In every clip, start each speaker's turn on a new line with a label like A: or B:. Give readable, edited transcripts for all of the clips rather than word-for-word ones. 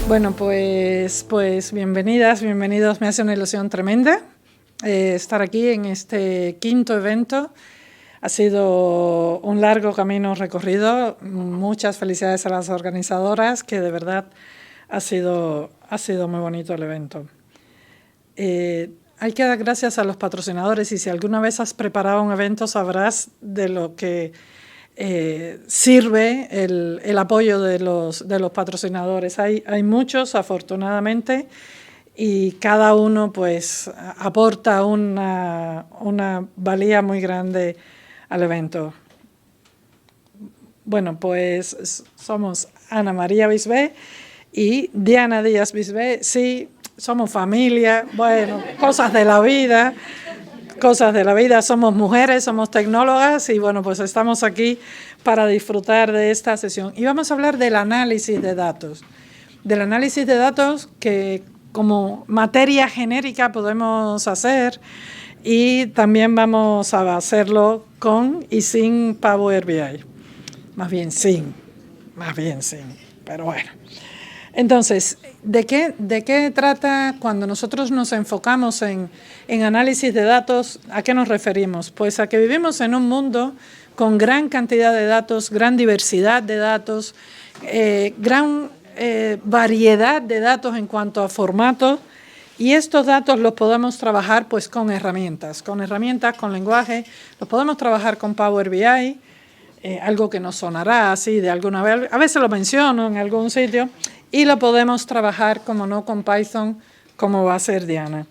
A: Bueno, pues bienvenidas, bienvenidos. Me hace una ilusión tremenda estar aquí en este quinto evento. Ha sido un largo camino recorrido. Muchas felicidades a las organizadoras, que de verdad ha sido muy bonito el evento. Hay que dar gracias a los patrocinadores, y si alguna vez has preparado un evento sabrás de lo que sirve el apoyo de los patrocinadores. Hay muchos, afortunadamente, y cada uno pues aporta una valía muy grande al evento. Bueno, pues somos Ana María Bisbé y Diana Díaz Bisbé. Sí, somos familia, bueno, cosas de la vida, somos mujeres, somos tecnólogas y bueno, pues estamos aquí para disfrutar de esta sesión. Y vamos a hablar del análisis de datos. Del análisis de datos que como materia genérica podemos hacer, y también vamos a hacerlo con y sin Power BI. Más bien sin, pero bueno. Entonces, ¿de qué trata cuando nosotros nos enfocamos en análisis de datos? ¿A qué nos referimos? Pues a que vivimos en un mundo con gran cantidad de datos, gran diversidad de datos, gran variedad de datos en cuanto a formatos, y estos datos los podemos trabajar pues con herramientas, con lenguaje, los podemos trabajar con Power BI, algo que nos sonará así de alguna vez, a veces lo menciono en algún sitio, y lo podemos trabajar, como no, con Python, como va a ser Diana.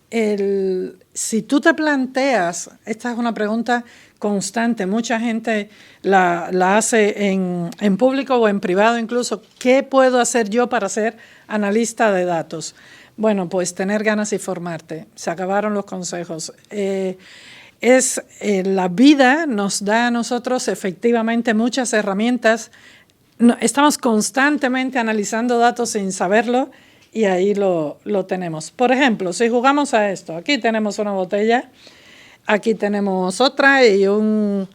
A: Si tú te planteas, esta es una pregunta constante, mucha gente la hace en público o en privado incluso, ¿qué puedo hacer yo para ser analista de datos? Bueno, pues tener ganas y formarte. Se acabaron los consejos. La vida nos da a nosotros efectivamente muchas herramientas. Estamos constantemente analizando datos sin saberlo, y ahí lo tenemos. Por ejemplo, si jugamos a esto, aquí tenemos una botella, aquí tenemos otra y una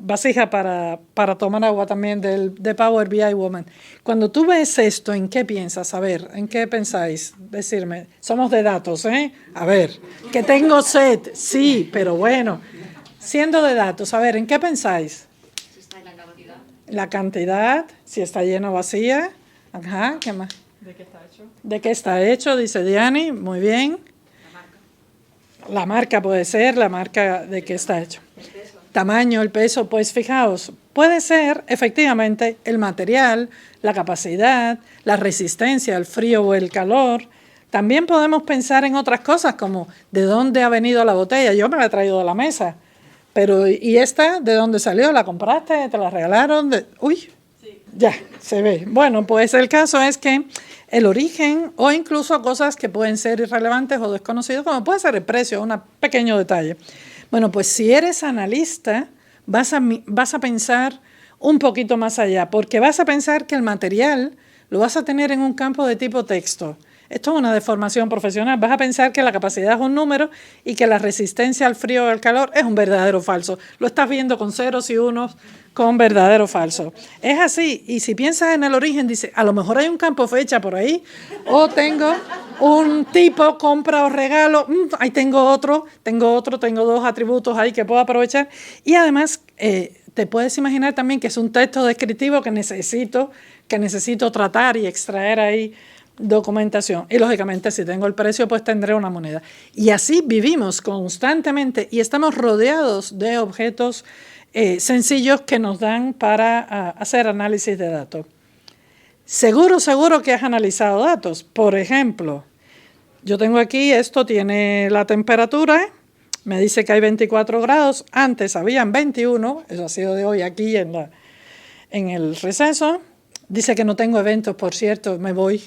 A: vasija para tomar agua también de Power BI Woman. Cuando tú ves esto, ¿en qué piensas? A ver, ¿en qué pensáis? Decirme, somos de datos, ¿eh? A ver, que tengo sed, sí, pero bueno, siendo de datos, a ver, ¿en qué pensáis? La cantidad, si está lleno o vacía. Ajá, ¿qué más?
B: ¿De qué está hecho?
A: ¿De qué está hecho? Dice Diani, muy bien. La marca puede ser, la marca de qué está hecho.
B: El peso.
A: Tamaño, el peso, pues fijaos, puede ser efectivamente el material, la capacidad, la resistencia al frío o el calor. También podemos pensar en otras cosas como de dónde ha venido la botella. Yo me la he traído de la mesa, pero ¿y esta de dónde salió? ¿La compraste? ¿Te la regalaron? Uy, sí. Ya, se ve. Bueno, pues el caso es que el origen, o incluso cosas que pueden ser irrelevantes o desconocidas, como puede ser el precio, un pequeño detalle. Bueno, pues si eres analista, vas a pensar un poquito más allá, porque vas a pensar que el material lo vas a tener en un campo de tipo texto. Esto es una deformación profesional. Vas a pensar que la capacidad es un número y que la resistencia al frío o al calor es un verdadero o falso. Lo estás viendo con ceros y unos, con verdadero o falso. Es así. Y si piensas en el origen, dices, a lo mejor hay un campo fecha por ahí, o tengo un tipo, compra o regalo, ahí tengo otro, tengo dos atributos ahí que puedo aprovechar. Y además, te puedes imaginar también que es un texto descriptivo que necesito tratar y extraer ahí documentación. Y lógicamente, si tengo el precio, pues tendré una moneda. Y así vivimos constantemente y estamos rodeados de objetos sencillos que nos dan para hacer análisis de datos. Seguro que has analizado datos. Por ejemplo, yo tengo aquí, esto tiene la temperatura, me dice que hay 24 grados, antes habían 21, eso ha sido de hoy aquí en el receso. Dice que no tengo eventos, por cierto, me voy.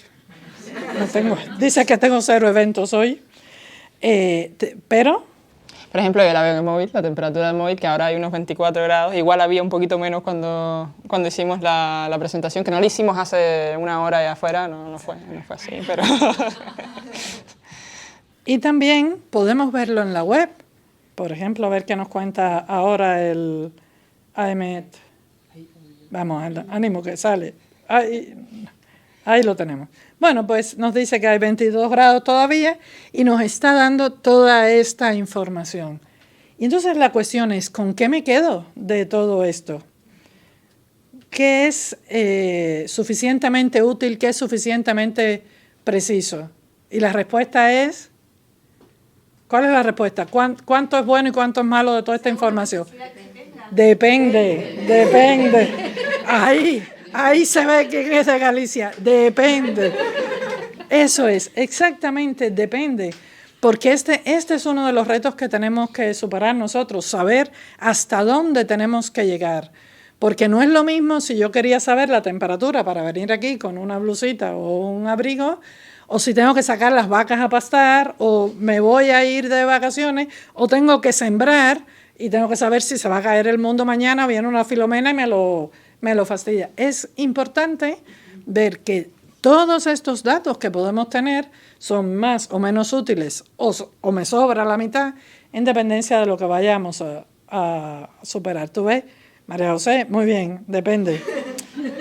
A: Dice que tengo 0 eventos hoy, pero...
B: Por ejemplo, yo la veo en el móvil, la temperatura del móvil, que ahora hay unos 24 grados. Igual había un poquito menos cuando hicimos la presentación, que no la hicimos hace una hora allá afuera, no fue así, pero...
A: Y también podemos verlo en la web. Por ejemplo, a ver qué nos cuenta ahora el AEMET. Vamos, ánimo que sale. Ahí lo tenemos. Bueno, pues nos dice que hay 22 grados todavía y nos está dando toda esta información. Y entonces la cuestión es, ¿con qué me quedo de todo esto? ¿Qué es suficientemente útil? ¿Qué es suficientemente preciso? Y la respuesta es, ¿cuál es la respuesta? ¿Cuánto es bueno y cuánto es malo de toda esta información? Depende. Ahí se ve que es de Galicia. Depende. Eso es, exactamente, depende. Porque este es uno de los retos que tenemos que superar nosotros, saber hasta dónde tenemos que llegar. Porque no es lo mismo si yo quería saber la temperatura para venir aquí con una blusita o un abrigo, o si tengo que sacar las vacas a pastar, o me voy a ir de vacaciones, o tengo que sembrar y tengo que saber si se va a caer el mundo mañana, viene una filomena y me lo fastidia. Es importante ver que todos estos datos que podemos tener son más o menos útiles o me sobra la mitad en dependencia de lo que vayamos a superar. ¿Tú ves, María José? Muy bien, depende.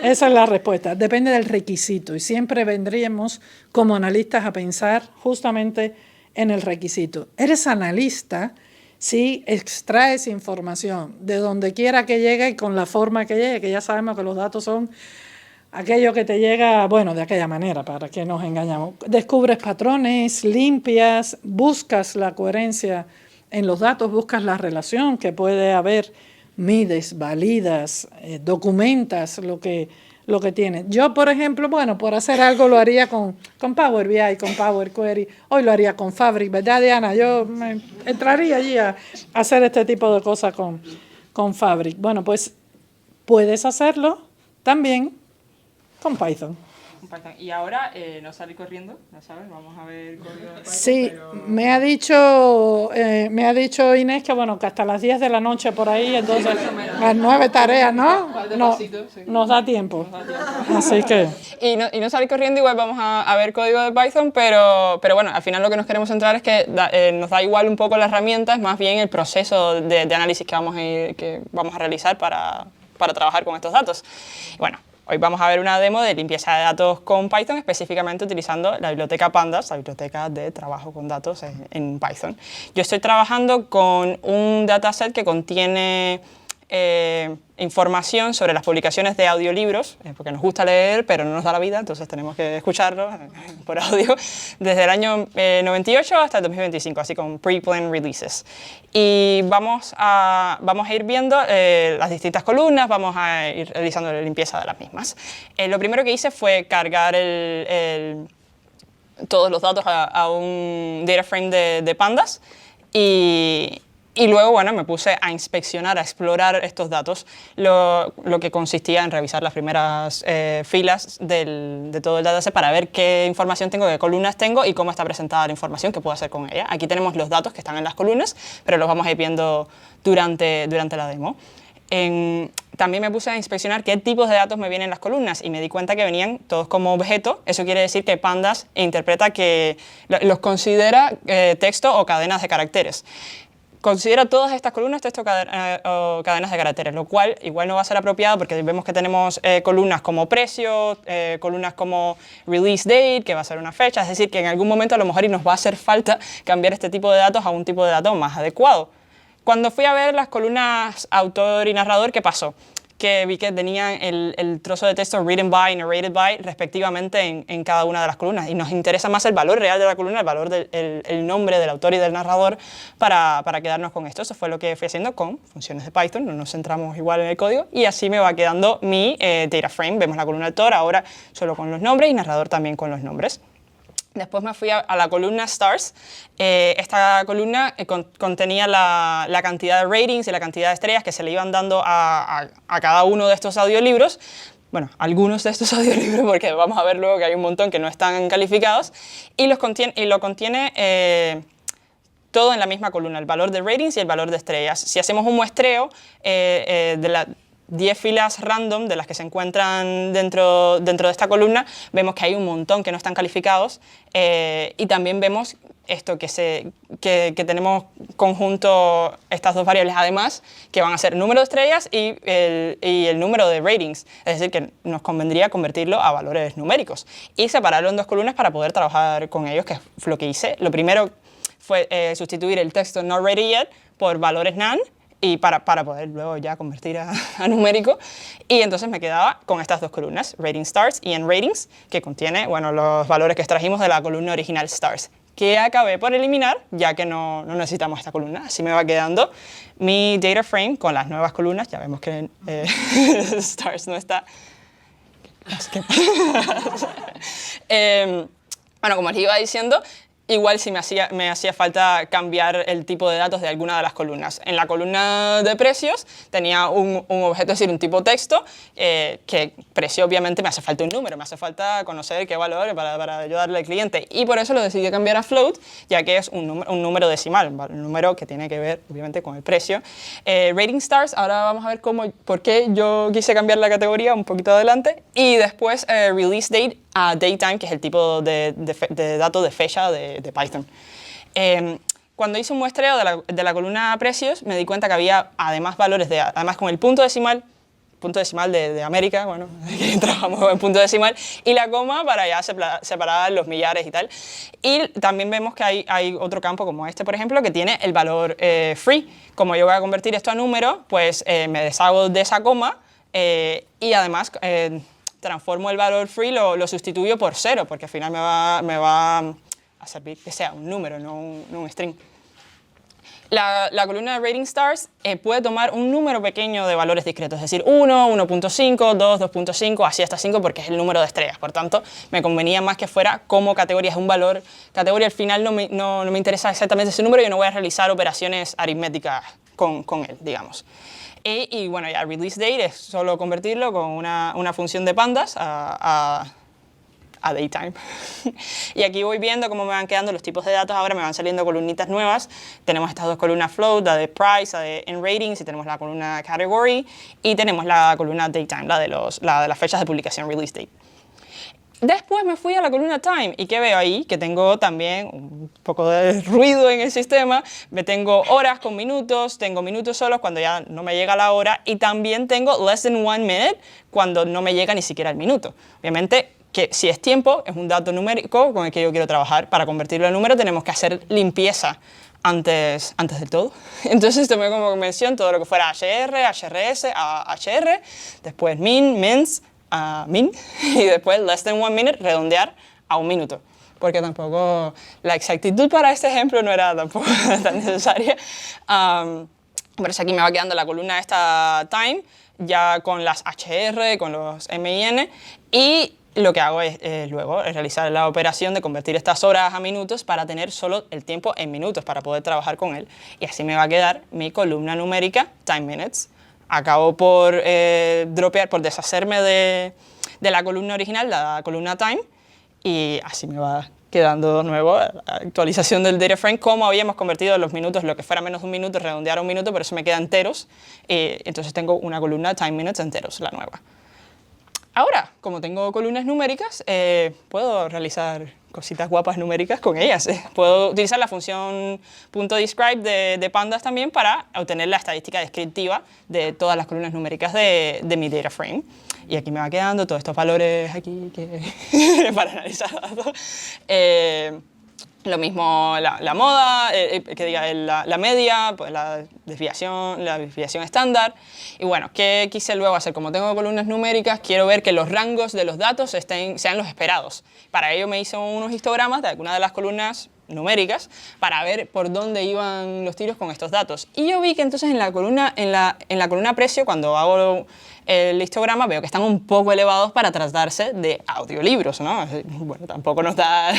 A: Esa es la respuesta. Depende del requisito y siempre vendríamos como analistas a pensar justamente en el requisito. Eres analista si extraes información de donde quiera que llegue y con la forma que llegue, que ya sabemos que los datos son aquello que te llega, bueno, de aquella manera, para que nos engañamos. Descubres patrones, limpias, buscas la coherencia en los datos, buscas la relación que puede haber, mides, validas, documentas lo que tienes. Yo, por ejemplo, bueno, por hacer algo lo haría con Power BI, con Power Query, hoy lo haría con Fabric, ¿verdad, Diana? Yo me entraría allí a hacer este tipo de cosas con Fabric. Bueno, pues puedes hacerlo también con Python.
B: Y ahora no sale corriendo, ¿no sabes? Vamos a ver código de Python.
A: Sí,
B: pero...
A: me ha dicho Inés que bueno, que hasta las 10 de la noche por ahí, entonces las 9 tareas, ¿no? Nos da tiempo. Así que...
B: Y no salir corriendo, igual vamos a ver código de Python, pero bueno, al final lo que nos queremos centrar es que nos da igual un poco la herramienta, es más bien el proceso de análisis que vamos a realizar para trabajar con estos datos. Bueno, hoy vamos a ver una demo de limpieza de datos con Python, específicamente utilizando la biblioteca Pandas, la biblioteca de trabajo con datos en Python. Yo estoy trabajando con un dataset que contiene información sobre las publicaciones de audiolibros, porque nos gusta leer, pero no nos da la vida, entonces tenemos que escucharlo por audio, desde el año 98 hasta el 2025, así con pre-planned releases. Y vamos a ir viendo las distintas columnas, vamos a ir realizando la limpieza de las mismas. Lo primero que hice fue cargar todos los datos a un data frame de Pandas y luego, bueno, me puse a inspeccionar, a explorar estos datos, lo que consistía en revisar las primeras filas de todo el dataset para ver qué información tengo, qué columnas tengo y cómo está presentada la información que puedo hacer con ella. Aquí tenemos los datos que están en las columnas, pero los vamos a ir viendo durante la demo. También me puse a inspeccionar qué tipos de datos me vienen en las columnas y me di cuenta que venían todos como objeto. Eso quiere decir que Pandas interpreta que los considera texto o cadenas de caracteres. Considera todas estas columnas texto o cadenas de caracteres, lo cual igual no va a ser apropiado porque vemos que tenemos columnas como precio, columnas como release date, que va a ser una fecha, es decir, que en algún momento a lo mejor nos va a hacer falta cambiar este tipo de datos a un tipo de datos más adecuado. Cuando fui a ver las columnas autor y narrador, ¿qué pasó? Que vi que tenían el trozo de texto written by y narrated by respectivamente en cada una de las columnas y nos interesa más el valor real de la columna, el valor del nombre del autor y del narrador para quedarnos con esto. Eso fue lo que fui haciendo con funciones de Python, no nos centramos igual en el código y así me va quedando mi data frame. Vemos la columna autor ahora solo con los nombres y narrador también con los nombres. Después me fui a la columna Stars. Esta columna contenía la cantidad de ratings y la cantidad de estrellas que se le iban dando a cada uno de estos audiolibros. Bueno, algunos de estos audiolibros, porque vamos a ver luego que hay un montón que no están calificados. Y lo contiene todo en la misma columna, el valor de ratings y el valor de estrellas. Si hacemos un muestreo de las 10 filas random de las que se encuentran dentro de esta columna, vemos que hay un montón que no están calificados y también vemos esto que tenemos conjunto estas dos variables, además, que van a ser número de estrellas y el número de ratings. Es decir, que nos convendría convertirlo a valores numéricos y separarlo en dos columnas para poder trabajar con ellos, que es lo que hice. Lo primero fue sustituir el texto not rated yet por valores none, y para poder luego ya convertir a numérico. Y entonces me quedaba con estas dos columnas, rating stars y en ratings, que contiene, bueno, los valores que extrajimos de la columna original stars, que acabé por eliminar, ya que no necesitamos esta columna. Así me va quedando mi data frame con las nuevas columnas. Ya vemos que stars no está. Bueno, como les iba diciendo, igual si me hacía falta cambiar el tipo de datos de alguna de las columnas. En la columna de precios tenía un objeto, es decir, un tipo texto, que precio obviamente me hace falta un número, me hace falta conocer qué valor para ayudarle al cliente. Y por eso lo decidí cambiar a float, ya que es un número decimal, un número que tiene que ver obviamente con el precio. Rating stars, ahora vamos a ver por qué yo quise cambiar la categoría un poquito adelante. Y después release date a datetime, que es el tipo de dato de fecha de Python. Cuando hice un muestreo de la columna precios, me di cuenta que había además valores, además con el punto decimal de América, bueno, que trabajamos en punto decimal, y la coma para ya separar los millares y tal. Y también vemos que hay otro campo como este, por ejemplo, que tiene el valor free. Como yo voy a convertir esto a número, pues me deshago de esa coma y además transformo el valor free, lo sustituyo por 0, porque al final me va a servir que sea un número, no un string. La columna de rating stars puede tomar un número pequeño de valores discretos, es decir, 1, 1.5, 2, 2.5, así hasta 5, porque es el número de estrellas. Por tanto, me convenía más que fuera como categoría, es un valor. Categoría al final no me interesa exactamente ese número, yo no voy a realizar operaciones aritméticas con él, digamos. Y bueno, ya release date es solo convertirlo con una función de pandas a datetime. Y aquí voy viendo cómo me van quedando los tipos de datos. Ahora me van saliendo columnitas nuevas. Tenemos estas dos columnas float, la de price, la de in ratings, y tenemos la columna category, y tenemos la columna datetime, la de las fechas de publicación, release date. Después me fui a la columna time, y ¿qué veo ahí? Que tengo también un poco de ruido en el sistema. Tengo horas con minutos, tengo minutos solos cuando ya no me llega la hora, y también tengo less than 1 minute cuando no me llega ni siquiera el minuto. Obviamente, que si es tiempo, es un dato numérico con el que yo quiero trabajar. Para convertirlo en número tenemos que hacer limpieza antes de todo. Entonces tomé como convención todo lo que fuera HR, HRS, HR, después min, mins, min, y después less than 1 minute, redondear a 1 minuto. Porque tampoco la exactitud para este ejemplo no era tampoco tan necesaria. Por eso aquí me va quedando la columna esta time, ya con las HR, con los MIN, y lo que hago es luego realizar la operación de convertir estas horas a minutos para tener solo el tiempo en minutos para poder trabajar con él. Y así me va a quedar mi columna numérica, time minutes. Acabo por dropear, por deshacerme de la columna original, la columna time, y así me va quedando de nuevo la actualización del data frame, como habíamos convertido los minutos, lo que fuera menos de un minuto, redondear a 1 minuto, pero eso me queda enteros. Entonces tengo una columna time minutes enteros, la nueva. Ahora, como tengo columnas numéricas, puedo realizar cositas guapas numéricas con ellas. Puedo utilizar la función .describe de pandas también para obtener la estadística descriptiva de todas las columnas numéricas de mi data frame. Y aquí me va quedando todos estos valores aquí para analizar datos. Lo mismo la moda, que diga la media, pues la desviación estándar. Y bueno, ¿qué quise luego hacer? Como tengo columnas numéricas, quiero ver que los rangos de los datos sean los esperados. Para ello me hice unos histogramas de algunas de las columnas numéricas para ver por dónde iban los tiros con estos datos. Y yo vi que entonces en la columna precio, cuando hago el histograma, veo que están un poco elevados para tratarse de audiolibros, ¿no? Bueno, tampoco nos da...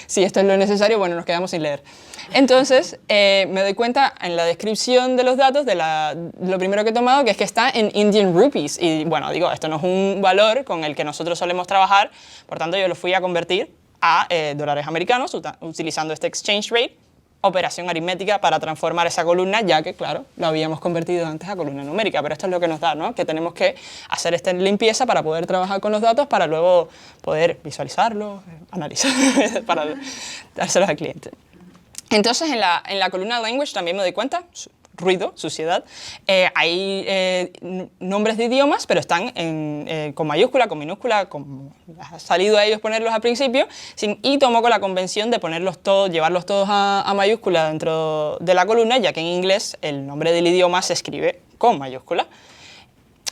B: si esto es lo necesario, bueno, nos quedamos sin leer. Entonces, me doy cuenta en la descripción de los datos de lo primero que he tomado, que es que está en Indian Rupees. Y bueno, digo, esto no es un valor con el que nosotros solemos trabajar, por tanto yo lo fui a convertir a dólares americanos utilizando este exchange rate, operación aritmética para transformar esa columna, ya que, claro, lo habíamos convertido antes a columna numérica, pero esto es lo que nos da, ¿no? Que tenemos que hacer esta limpieza para poder trabajar con los datos, para luego poder visualizarlos, analizar, para dárselos al cliente. Entonces, en la columna Language también me doy cuenta, ruido, suciedad, hay nombres de idiomas, pero están con mayúscula, con minúscula, como ha salido a ellos ponerlos al principio, y tomo con la convención de ponerlos todos, llevarlos todos a mayúscula dentro de la columna, ya que en inglés el nombre del idioma se escribe con mayúscula.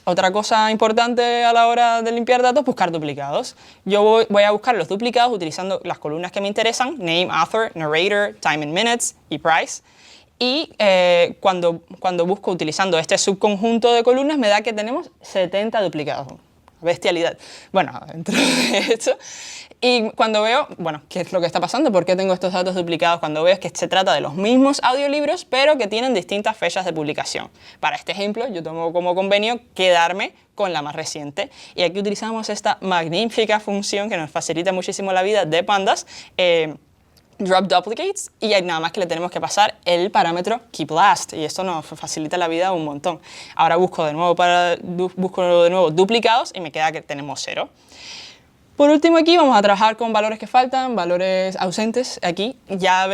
B: Otra cosa importante a la hora de limpiar datos, buscar duplicados. Yo voy a buscar los duplicados utilizando las columnas que me interesan, name, author, narrator, time in minutes y price. Y cuando busco utilizando este subconjunto de columnas me da que tenemos 70 duplicados. Bestialidad. Bueno, dentro de esto. Y cuando veo, bueno, ¿qué es lo que está pasando? ¿Por qué tengo estos datos duplicados? Cuando veo es que se trata de los mismos audiolibros, pero que tienen distintas fechas de publicación. Para este ejemplo, yo tomo como convenio quedarme con la más reciente. Y aquí utilizamos esta magnífica función que nos facilita muchísimo la vida de Pandas, drop duplicates, y nada más que le tenemos que pasar el parámetro keepLast, y esto nos facilita la vida un montón. Ahora busco de nuevo duplicados y me queda que tenemos 0. Por último, aquí vamos a trabajar con valores que faltan, valores ausentes. Aquí ya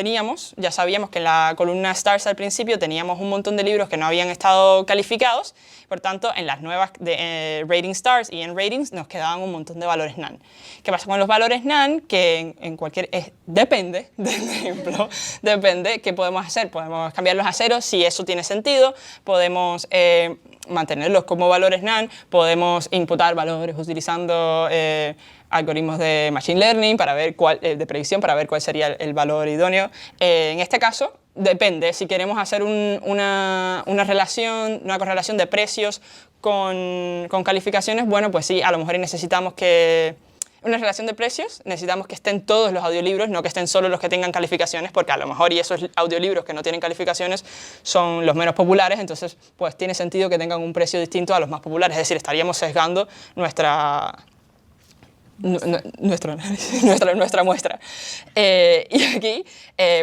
B: sabíamos que en la columna Stars al principio teníamos un montón de libros que no habían estado calificados, por tanto, en las nuevas de Rating Stars y en Ratings nos quedaban un montón de valores NaN. ¿Qué pasa con los valores NaN? Que en cualquier... depende del ejemplo, depende. ¿Qué podemos hacer? Podemos cambiarlos a 0 si eso tiene sentido, podemos mantenerlos como valores NaN, podemos imputar valores utilizando algoritmos de Machine Learning para ver de predicción para ver cuál sería el valor idóneo. En este caso, depende. Si queremos hacer una correlación de precios con calificaciones, bueno, pues sí, a lo mejor necesitamos una relación de precios, necesitamos que estén todos los audiolibros, no que estén solo los que tengan calificaciones, porque a lo mejor y esos audiolibros que no tienen calificaciones son los menos populares, entonces pues tiene sentido que tengan un precio distinto a los más populares, es decir, estaríamos sesgando nuestra muestra. Y aquí,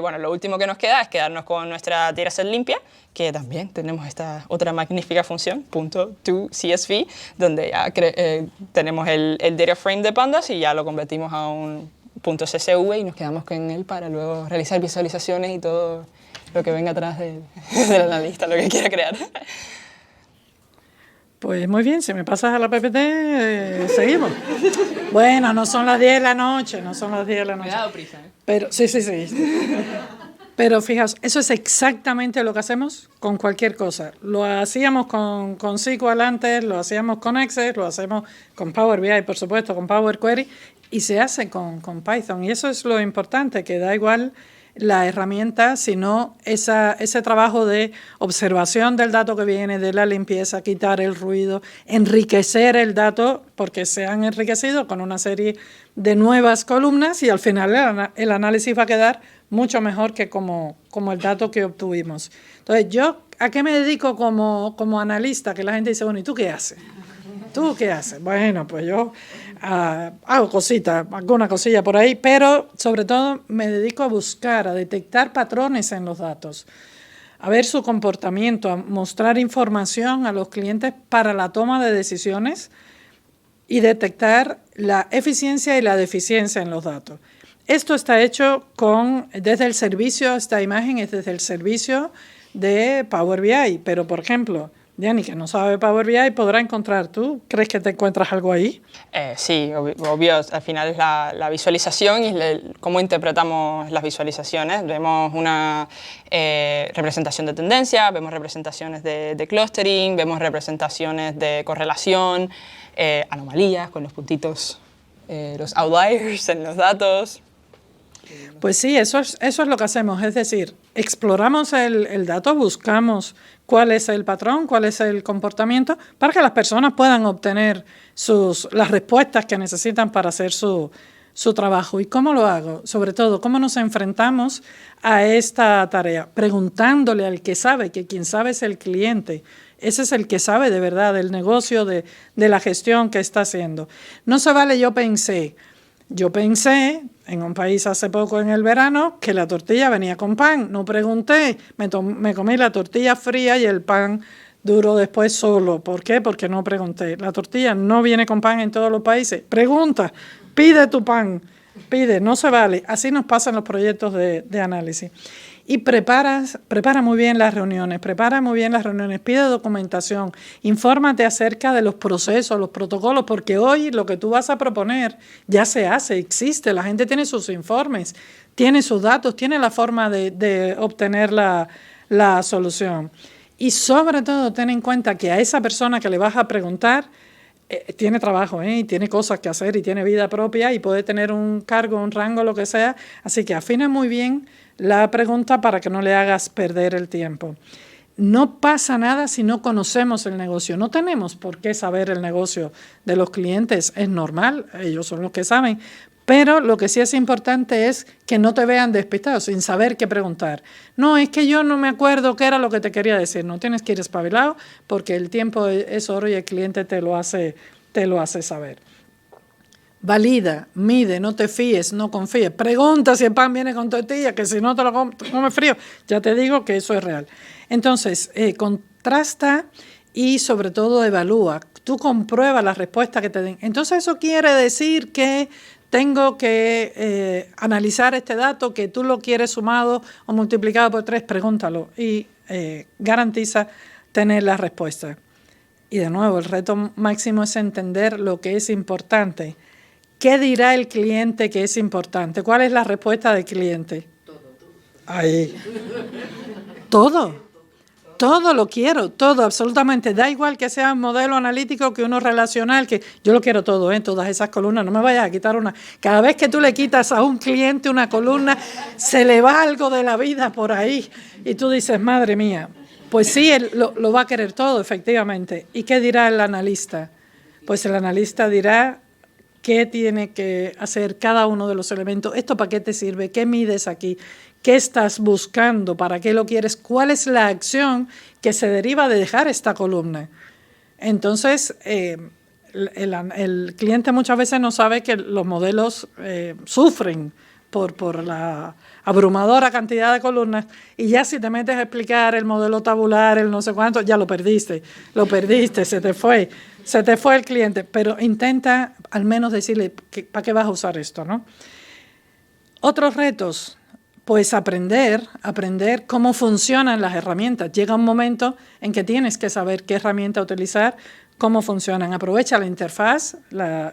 B: bueno, lo último que nos queda es quedarnos con nuestra dataset limpia, que también tenemos esta otra magnífica función, .toCSV, donde ya tenemos el data frame de Pandas y ya lo convertimos a un .csv y nos quedamos con él para luego realizar visualizaciones y todo lo que venga atrás del analista, lo que quiera crear.
A: Pues muy bien, si me pasas a la PPT, seguimos. Bueno, no son las 10 de la noche, no son las 10 de la noche.
B: Me he dado prisa, ¿eh?
A: Pero, sí. Pero fijaos, eso es exactamente lo que hacemos con cualquier cosa. Lo hacíamos con SQL antes, lo hacíamos con Excel, lo hacemos con Power BI, por supuesto, con Power Query, y se hace con Python. Y eso es lo importante, que da igual la herramienta, sino ese trabajo de observación del dato que viene, de la limpieza, quitar el ruido, enriquecer el dato, porque se han enriquecido con una serie de nuevas columnas y al final el análisis va a quedar mucho mejor que como el dato que obtuvimos. Entonces, ¿yo a qué me dedico como analista? Que la gente dice, bueno, ¿y tú qué haces? ¿Tú qué haces? Bueno, pues yo hago cositas, alguna cosilla por ahí, pero sobre todo me dedico a buscar, a detectar patrones en los datos, a ver su comportamiento, a mostrar información a los clientes para la toma de decisiones y detectar la eficiencia y la deficiencia en los datos. Esto está hecho desde el servicio, esta imagen es desde el servicio de Power BI, pero por ejemplo, Diani, que no sabe Power BI, podrá encontrar. ¿Tú crees que te encuentras algo ahí?
B: Sí, obvio. Al final es la visualización y cómo interpretamos las visualizaciones. Vemos una representación de tendencia, vemos representaciones de clustering, vemos representaciones de correlación, anomalías con los puntitos, los outliers en los datos.
A: Pues sí, eso es lo que hacemos, es decir, exploramos el dato, buscamos cuál es el patrón, cuál es el comportamiento, para que las personas puedan obtener las respuestas que necesitan para hacer su trabajo. ¿Y cómo lo hago? Sobre todo, ¿cómo nos enfrentamos a esta tarea? Preguntándole al que sabe, que quien sabe es el cliente. Ese es el que sabe de verdad del negocio, de la gestión que está haciendo. No se vale yo pensé en un país hace poco en el verano que la tortilla venía con pan. No pregunté, me comí la tortilla fría y el pan duro después solo. ¿Por qué? Porque no pregunté. La tortilla no viene con pan en todos los países. Pregunta, pide tu pan pide, no se vale. Así nos pasan los proyectos de análisis. Y prepara muy bien las reuniones, pide documentación, infórmate acerca de los procesos, los protocolos, porque hoy lo que tú vas a proponer ya se hace, existe, la gente tiene sus informes, tiene sus datos, tiene la forma de obtener la solución. Y sobre todo, ten en cuenta que a esa persona que le vas a preguntar, tiene trabajo, y tiene cosas que hacer y tiene vida propia y puede tener un cargo, un rango, lo que sea. Así que afina muy bien la pregunta para que no le hagas perder el tiempo. No pasa nada si no conocemos el negocio. No tenemos por qué saber el negocio de los clientes. Es normal, ellos son los que saben. Pero lo que sí es importante es que no te vean despistado, sin saber qué preguntar. No, es que yo no me acuerdo qué era lo que te quería decir. No tienes que ir espabilado porque el tiempo es oro y el cliente te lo hace saber. Valida, mide, no te fíes, no confíes. Pregunta si el pan viene con tortilla, que si no te lo comes frío. Ya te digo que eso es real. Entonces, contrasta y sobre todo evalúa. Tú comprueba la respuesta que te den. Entonces, eso quiere decir que tengo que analizar este dato, que tú lo quieres sumado o multiplicado por 3, pregúntalo y garantiza tener la respuesta. Y de nuevo, el reto máximo es entender lo que es importante. ¿Qué dirá el cliente que es importante? ¿Cuál es la respuesta del cliente?
C: Todo.
A: Ahí. Todo. Todo lo quiero, todo, absolutamente. Da igual que sea un modelo analítico que uno relacional, que yo lo quiero todo, todas esas columnas. No me vayas a quitar una. Cada vez que tú le quitas a un cliente una columna, se le va algo de la vida por ahí. Y tú dices, madre mía. Pues sí, él lo va a querer todo, efectivamente. ¿Y qué dirá el analista? Pues el analista dirá qué tiene que hacer cada uno de los elementos. ¿Esto para qué te sirve? ¿Qué mides aquí? ¿Qué estás buscando? ¿Para qué lo quieres? ¿Cuál es la acción que se deriva de dejar esta columna? Entonces, el cliente muchas veces no sabe que los modelos sufren por la abrumadora cantidad de columnas, y ya si te metes a explicar el modelo tabular, el no sé cuánto, ya lo perdiste, se te fue el cliente. Pero intenta al menos decirle para qué vas a usar esto, ¿no? Otros retos. Pues aprender cómo funcionan las herramientas. Llega un momento en que tienes que saber qué herramienta utilizar, cómo funcionan. Aprovecha la interfaz,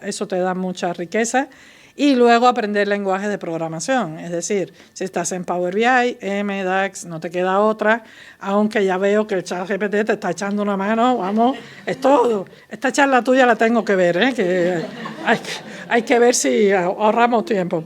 A: eso te da mucha riqueza. Y luego aprender lenguaje de programación. Es decir, si estás en Power BI, DAX, no te queda otra, aunque ya veo que el ChatGPT te está echando una mano, vamos, es todo. Esta charla tuya la tengo que ver, que hay que ver si ahorramos tiempo.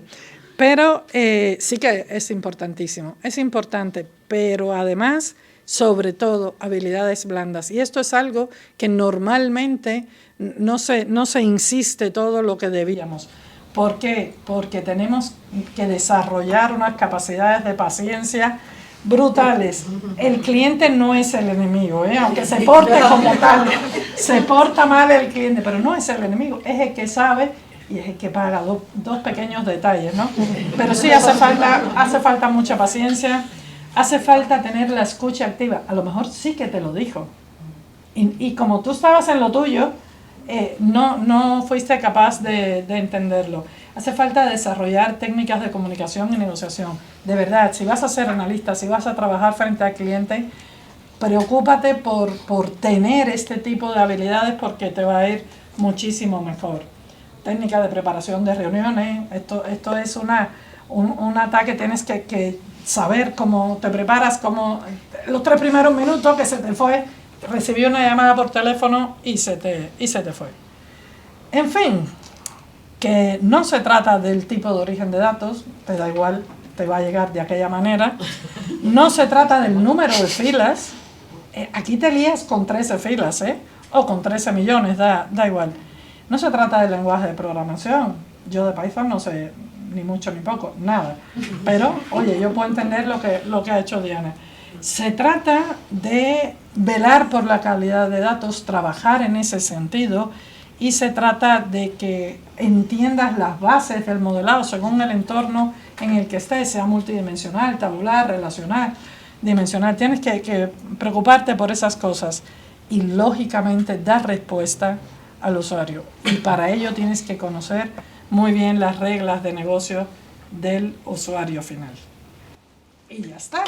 A: Pero sí que es importantísimo, es importante, pero además, sobre todo, habilidades blandas. Y esto es algo que normalmente no se insiste todo lo que debíamos. ¿Por qué? Porque tenemos que desarrollar unas capacidades de paciencia brutales. El cliente no es el enemigo, aunque se porte como tal, se porta mal el cliente, pero no es el enemigo, es el que sabe y es el que paga dos pequeños detalles, ¿no? Pero sí hace falta mucha paciencia, hace falta tener la escucha activa. A lo mejor sí que te lo dijo. Y como tú estabas en lo tuyo, no fuiste capaz de entenderlo. Hace falta desarrollar técnicas de comunicación y negociación. De verdad, si vas a ser analista, si vas a trabajar frente al cliente, preocúpate por tener este tipo de habilidades porque te va a ir muchísimo mejor. Técnica de preparación de reuniones, esto es un ataque, tienes que saber cómo te preparas, cómo los 3 primeros minutos que se te fue, recibí una llamada por teléfono y se te fue. En fin, que no se trata del tipo de origen de datos, te da igual, te va a llegar de aquella manera. No se trata del número de filas, aquí te lías con 13 filas, o con 13 millones, da igual. No se trata del lenguaje de programación. Yo de Python no sé ni mucho ni poco, nada. Pero, oye, yo puedo entender lo que ha hecho Diana. Se trata de velar por la calidad de datos, trabajar en ese sentido, y se trata de que entiendas las bases del modelado según el entorno en el que estés, sea multidimensional, tabular, relacional, dimensional. Tienes que preocuparte por esas cosas y, lógicamente, dar respuesta al usuario. Y para ello tienes que conocer muy bien las reglas de negocio del usuario final. Y ya está.